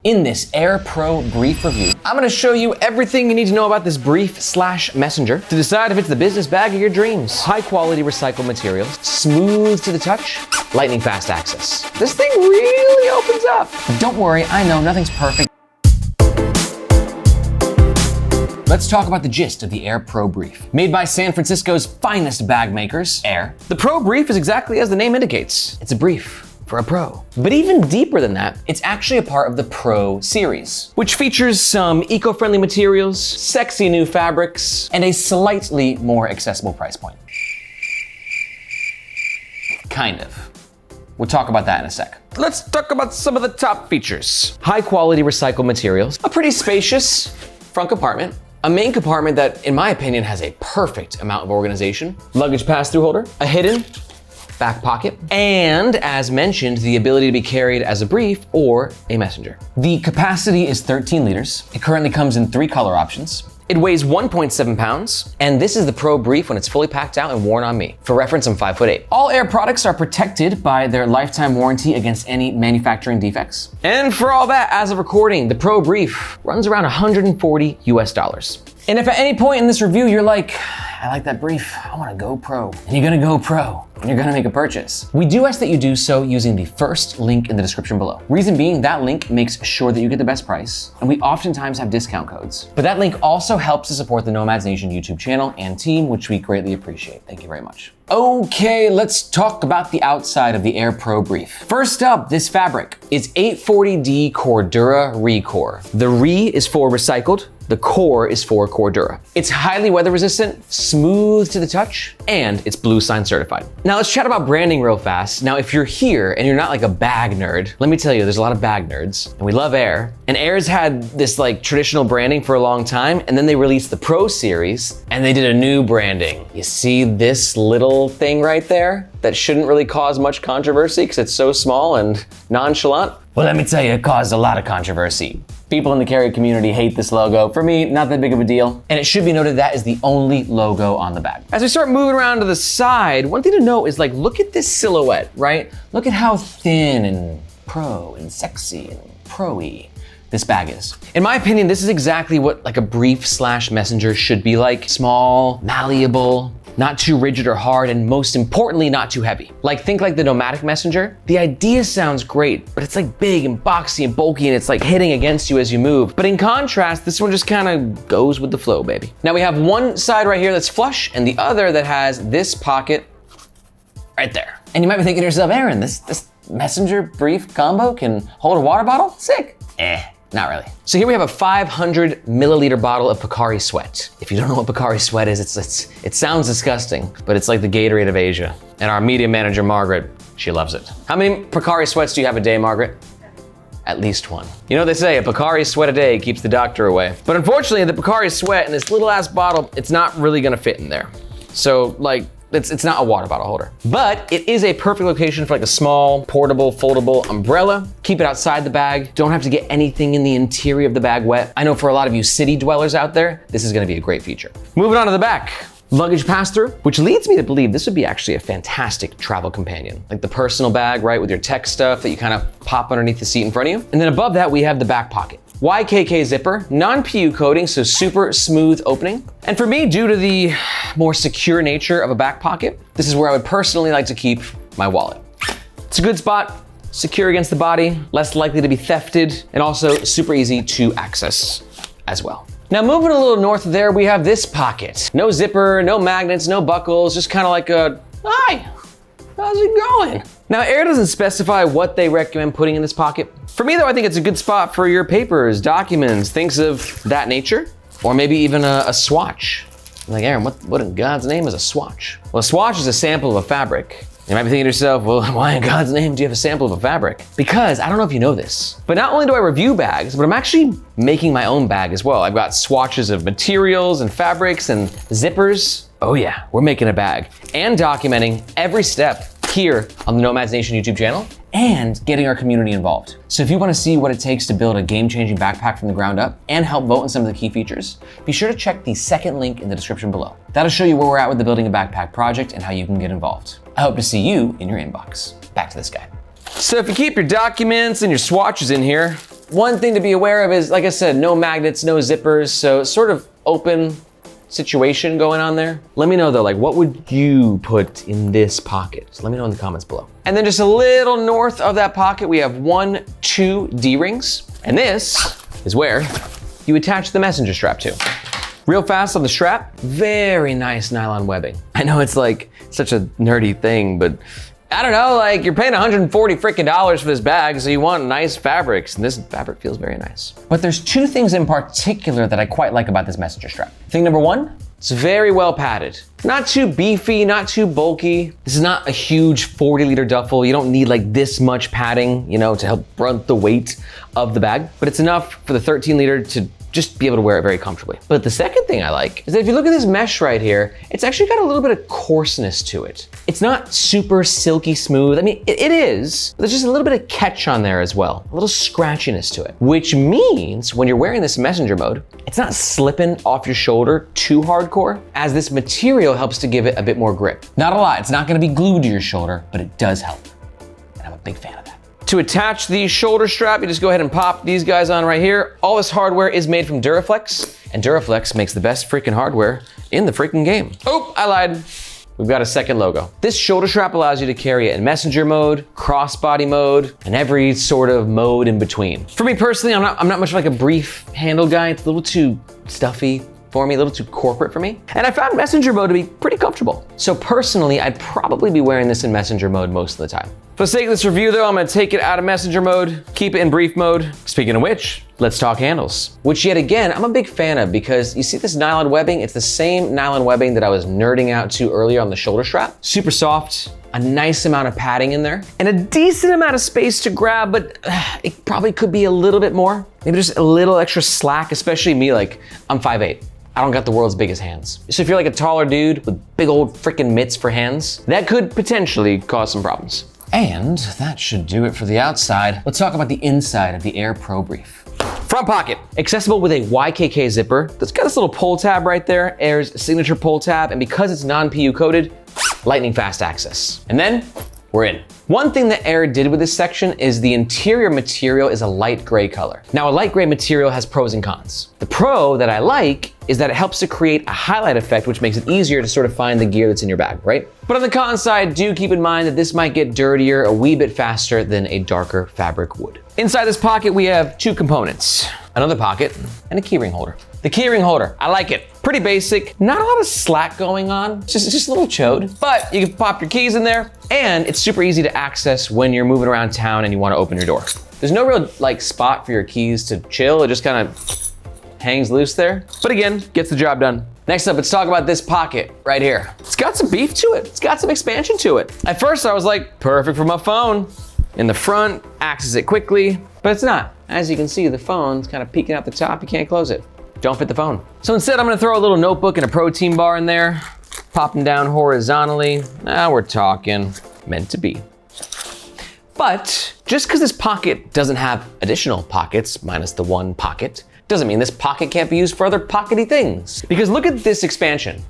In this Aer Pro Brief review, I'm gonna show you everything you need to know about this brief/messenger to decide if it's the business bag of your dreams. High quality recycled materials, smooth to the touch, lightning fast access. This thing really opens up. But don't worry, I know nothing's perfect. Let's talk about the gist of the Aer Pro Brief. Made by San Francisco's finest bag makers, Aer, the Pro Brief is exactly as the name indicates. It's a brief for a pro. But even deeper than that, it's actually a part of the Pro series, which features some eco-friendly materials, sexy new fabrics, and a slightly more accessible price point. Kind of. We'll talk about that in a sec. Let's talk about some of the top features. High quality recycled materials, a pretty spacious front compartment, a main compartment that, in my opinion, has a perfect amount of organization, luggage pass-through holder, a hidden back pocket, and as mentioned, the ability to be carried as a brief or a messenger. The capacity is 13 liters. It currently comes in 3 color options. It weighs 1.7 pounds, and this is the Pro Brief when it's fully packed out and worn on me. For reference, I'm 5'8". All Aer products are protected by their lifetime warranty against any manufacturing defects. And for all that, as of recording, the Pro Brief runs around $140 US. And if at any point in this review you're like, I like that brief, I wanna go pro, and you're gonna go pro, and you're gonna make a purchase, we do ask that you do so using the first link in the description below. Reason being, that link makes sure that you get the best price, and we oftentimes have discount codes. But that link also helps to support the Nomads Nation YouTube channel and team, which we greatly appreciate. Thank you very much. Okay, let's talk about the outside of the Aer Pro Brief. First up, this fabric is 840D Cordura Recore. The Re is for recycled, the core is for Cordura. It's highly weather resistant, smooth to the touch, and it's Blue Sign certified. Now let's chat about branding real fast. Now if you're here and you're not like a bag nerd, let me tell you, there's a lot of bag nerds, and we love Aer. And Aer's had this like traditional branding for a long time, and then they released the Pro series, and they did a new branding. You see this little thing right there that shouldn't really cause much controversy because it's so small and nonchalant? Well, let me tell you, it caused a lot of controversy. People in the carry community hate this logo. For me, not that big of a deal. And it should be noted that is the only logo on the bag. As we start moving around to the side, one thing to note is like, look at this silhouette, right? Look at how thin and pro and sexy and pro-y this bag is. In my opinion, this is exactly what like a brief/messenger should be like. Small, malleable, not too rigid or hard, and most importantly, not too heavy. Like think like the Nomatic messenger. The idea sounds great, but it's like big and boxy and bulky and it's like hitting against you as you move. But in contrast, this one just kind of goes with the flow, baby. Now we have one side right here that's flush and the other that has this pocket right there. And you might be thinking to yourself, Aaron, this messenger brief combo can hold a water bottle? Sick. Not really. So here we have a 500 milliliter bottle of Pocari Sweat. If you don't know what Pocari Sweat is, it sounds disgusting, but it's like the Gatorade of Asia. And our media manager, Margaret, she loves it. How many Pocari Sweats do you have a day, Margaret? At least one. You know what they say, a Pocari Sweat a day keeps the doctor away. But unfortunately, the Pocari Sweat in this little ass bottle, it's not really gonna fit in there. So like, it's not a water bottle holder. But it is a perfect location for like a small, portable, foldable umbrella. Keep it outside the bag. Don't have to get anything in the interior of the bag wet. I know for a lot of you city dwellers out there, this is gonna be a great feature. Moving on to the back. Luggage pass-through, which leads me to believe this would be actually a fantastic travel companion. Like the personal bag, right, with your tech stuff that you kind of pop underneath the seat in front of you. And then above that, we have the back pocket. YKK zipper, non-PU coating, so super smooth opening. And for me, due to the more secure nature of a back pocket, this is where I would personally like to keep my wallet. It's a good spot, secure against the body, less likely to be thefted, and also super easy to access as well. Now moving a little north of there, we have this pocket. No zipper, no magnets, no buckles, just kind of like a, hi, how's it going? Now Aer doesn't specify what they recommend putting in this pocket. For me though, I think it's a good spot for your papers, documents, things of that nature, or maybe even a swatch. Like Aaron, what in God's name is a swatch? Well, a swatch is a sample of a fabric. You might be thinking to yourself, well, why in God's name do you have a sample of a fabric? Because I don't know if you know this, but not only do I review bags, but I'm actually making my own bag as well. I've got swatches of materials and fabrics and zippers. Oh yeah, we're making a bag and documenting every step here on the Nomads Nation YouTube channel and getting our community involved. So if you want to see what it takes to build a game-changing backpack from the ground up and help vote on some of the key features, be sure to check the second link in the description below. That'll show you where we're at with the Building a Backpack project and how you can get involved. I hope to see you in your inbox. Back to this guy. So if you keep your documents and your swatches in here, One thing to be aware of is, like I said, no magnets, no zippers, so sort of open situation going on there. Let me know though, like what would you put in this pocket? So let me know in the comments below. And then just a little north of that pocket, we have 2 D-rings. And this is where you attach the messenger strap to. Real fast on the strap, very nice nylon webbing. I know it's like such a nerdy thing, but I don't know, like you're paying $140 freaking for this bag, so you want nice fabrics, and this fabric feels very nice. But there's 2 things in particular that I quite like about this messenger strap. Thing number 1, it's very well padded. Not too beefy, not too bulky. This is not a huge 40-liter duffel. You don't need like this much padding, to help brunt the weight of the bag, but it's enough for the 13-liter to just be able to wear it very comfortably. But the second thing I like is that if you look at this mesh right here, it's actually got a little bit of coarseness to it. It's not super silky smooth. I mean, it is, but there's just a little bit of catch on there as well. A little scratchiness to it, which means when you're wearing this messenger mode, it's not slipping off your shoulder too hardcore, as this material helps to give it a bit more grip. Not a lot, it's not gonna be glued to your shoulder, but it does help. And I'm a big fan of that. To attach the shoulder strap, you just go ahead and pop these guys on right here. All this hardware is made from Duraflex, and Duraflex makes the best freaking hardware in the freaking game. Oh, I lied. We've got a second logo. This shoulder strap allows you to carry it in messenger mode, crossbody mode, and every sort of mode in between. For me personally, I'm not much like a brief handle guy. It's a little too stuffy for me, a little too corporate for me. And I found messenger mode to be pretty comfortable. So personally, I'd probably be wearing this in messenger mode most of the time. For the sake of this review though, I'm gonna take it out of messenger mode, keep it in brief mode. Speaking of which, let's talk handles. Which yet again, I'm a big fan of because you see this nylon webbing? It's the same nylon webbing that I was nerding out to earlier on the shoulder strap. Super soft, a nice amount of padding in there, and a decent amount of space to grab, but it probably could be a little bit more. Maybe just a little extra slack, especially me, like I'm 5'8". I don't got the world's biggest hands. So if you're like a taller dude with big old freaking mitts for hands, that could potentially cause some problems. And that should do it for the outside. Let's talk about the inside of the Aer Pro Brief. Front pocket, accessible with a YKK zipper. That's got this little pull tab right there, Aer's signature pull tab, and because it's non-PU coated, lightning fast access. And then we're in. One thing that Aer did with this section is the interior material is a light gray color. Now a light gray material has pros and cons. The pro that I like is that it helps to create a highlight effect, which makes it easier to sort of find the gear that's in your bag, right? But on the con side, do keep in mind that this might get dirtier a wee bit faster than a darker fabric would. Inside this pocket, we have 2 components, another pocket and a keyring holder. The keyring holder, I like it. Pretty basic, not a lot of slack going on, just a little chode, but you can pop your keys in there and it's super easy to access when you're moving around town and you want to open your door. There's no real like spot for your keys to chill. It just kind of hangs loose there, but again, gets the job done. Next up, let's talk about this pocket right here. It's got some beef to it. It's got some expansion to it. At first I was like, perfect for my phone. In the front, access it quickly, but it's not. As you can see, the phone's kind of peeking out the top. You can't close it. Don't fit the phone. So instead, I'm gonna throw a little notebook and a protein bar in there, pop them down horizontally. Now we're talking meant to be. But just because this pocket doesn't have additional pockets, minus the 1 pocket, doesn't mean this pocket can't be used for other pockety things. Because look at this expansion.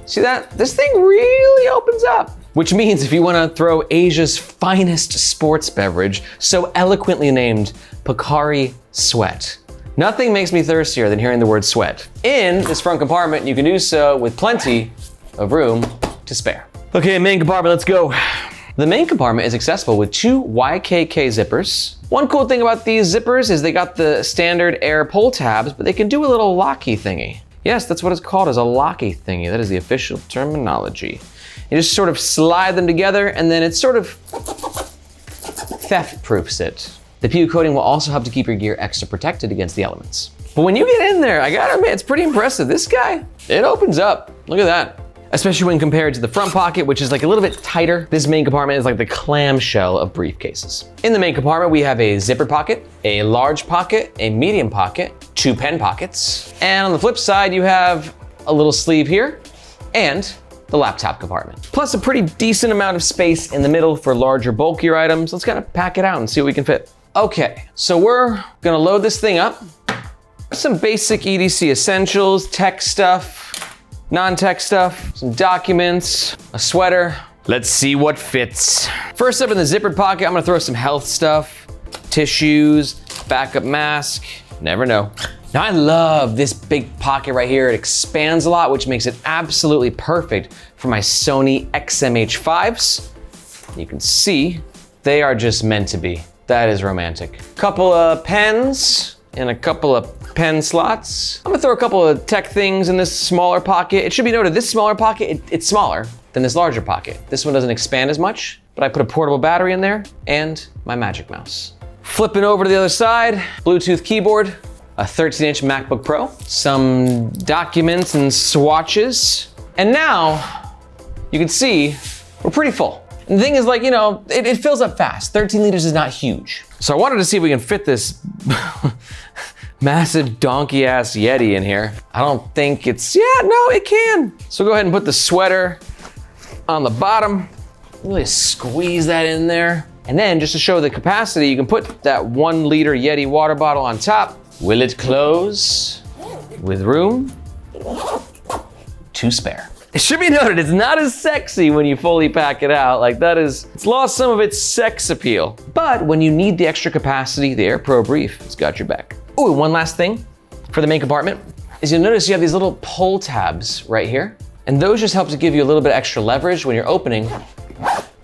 See that? This thing really opens up. Which means if you wanna throw Asia's finest sports beverage, so eloquently named Pocari Sweat. Nothing makes me thirstier than hearing the word sweat. In this front compartment, you can do so with plenty of room to spare. Okay, main compartment, let's go. The main compartment is accessible with 2 YKK zippers. One cool thing about these zippers is they got the standard Aer pull tabs, but they can do a little locky thingy. Yes, that's what it's called, is a locky thingy. That is the official terminology. You just sort of slide them together and then it sort of theft-proofs it. The PU coating will also help to keep your gear extra protected against the elements. But when you get in there, I gotta admit, it's pretty impressive. This guy, it opens up. Look at that. Especially when compared to the front pocket, which is like a little bit tighter. This main compartment is like the clamshell of briefcases. In the main compartment, we have a zipper pocket, a large pocket, a medium pocket, 2 pen pockets. And on the flip side, you have a little sleeve here and the laptop compartment. Plus a pretty decent amount of space in the middle for larger, bulkier items. Let's kind of pack it out and see what we can fit. Okay, so we're gonna load this thing up. Some basic EDC essentials, tech stuff, non-tech stuff, some documents, a sweater. Let's see what fits. First up in the zippered pocket, I'm gonna throw some health stuff, tissues, backup mask, never know. Now I love this big pocket right here. It expands a lot, which makes it absolutely perfect for my Sony XMH5s. You can see they are just meant to be. That is romantic. Couple of pens and a couple of pen slots. I'm gonna throw a couple of tech things in this smaller pocket. It should be noted, this smaller pocket, it's smaller than this larger pocket. This one doesn't expand as much, but I put a portable battery in there and my magic mouse. Flipping over to the other side, Bluetooth keyboard, a 13-inch MacBook Pro, some documents and swatches. And now you can see we're pretty full. And the thing is, like, you know, it fills up fast. 13 liters is not huge. So I wanted to see if we can fit this massive donkey ass Yeti in here. I don't think it's, yeah, no, it can. So go ahead and put the sweater on the bottom. Really squeeze that in there. And then just to show the capacity, you can put that 1 liter Yeti water bottle on top. Will it close with room to spare? It should be noted, it's not as sexy when you fully pack it out. Like it's lost some of its sex appeal. But when you need the extra capacity, the Aer Pro Brief has got your back. Oh, one last thing for the main compartment is you'll notice you have these little pull tabs right here. And those just help to give you a little bit extra leverage when you're opening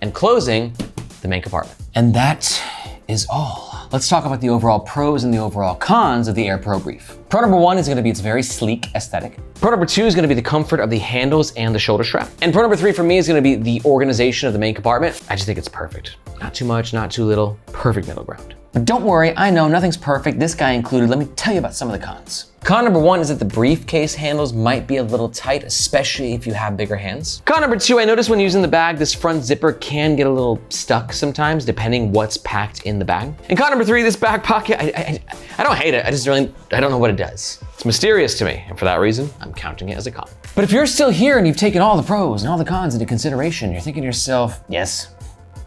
and closing the main compartment. And that is all. Let's talk about the overall pros and the overall cons of the Aer Pro Brief. Pro number 1 is gonna be its very sleek aesthetic. Pro number 2 is gonna be the comfort of the handles and the shoulder strap. And pro number 3 for me is gonna be the organization of the main compartment. I just think it's perfect. Not too much, not too little, perfect middle ground. But don't worry, I know nothing's perfect, this guy included. Let me tell you about some of the cons. Con number 1 is that the briefcase handles might be a little tight, especially if you have bigger hands. Con number 2, I noticed when using the bag, this front zipper can get a little stuck sometimes, depending what's packed in the bag. And con number 3, this back pocket, I don't hate it, I don't know what it does. It's mysterious to me, and for that reason, I'm counting it as a con. But if you're still here and you've taken all the pros and all the cons into consideration, you're thinking to yourself, yes,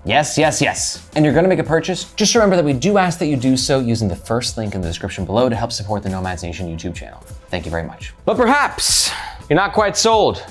and you're gonna make a purchase, just remember that we do ask that you do so using the first link in the description below to help support the Nomads Nation YouTube channel. Thank you very much. But perhaps you're not quite sold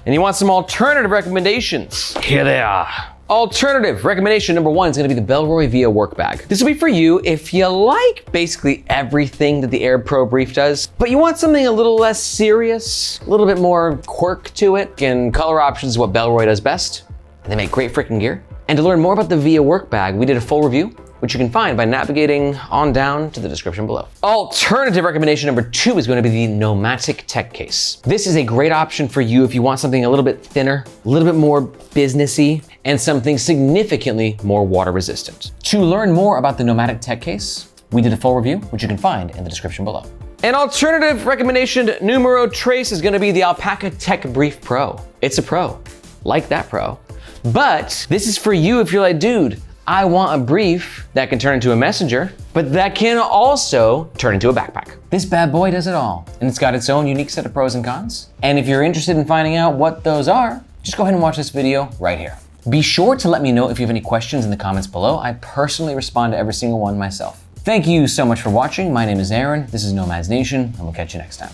and you want some alternative recommendations. Here they are. Alternative recommendation number 1 is gonna be the Bellroy Via Work bag. This will be for you if you like basically everything that the Aer Pro Brief does, but you want something a little less serious, a little bit more quirk to it, and color options is what Bellroy does best. And they make great freaking gear. And to learn more about the Via Work bag, we did a full review, which you can find by navigating on down to the description below. Alternative recommendation number 2 is going to be the Nomatic tech case. This is a great option for you if you want something a little bit thinner, a little bit more businessy, and something significantly more water resistant. To learn more about the Nomatic tech case, we did a full review, which you can find in the description below. An alternative recommendation numero tres is going to be the Alpaka Tech Brief Pro. It's a pro, like that pro. But this is for you if you're like, dude, I want a brief that can turn into a messenger, but that can also turn into a backpack. This bad boy does it all, and it's got its own unique set of pros and cons. And if you're interested in finding out what those are, just go ahead and watch this video right here. Be sure to let me know if you have any questions in the comments below. I personally respond to every single one myself. Thank you so much for watching. My name is Aaron, this is Nomads Nation, and we'll catch you next time.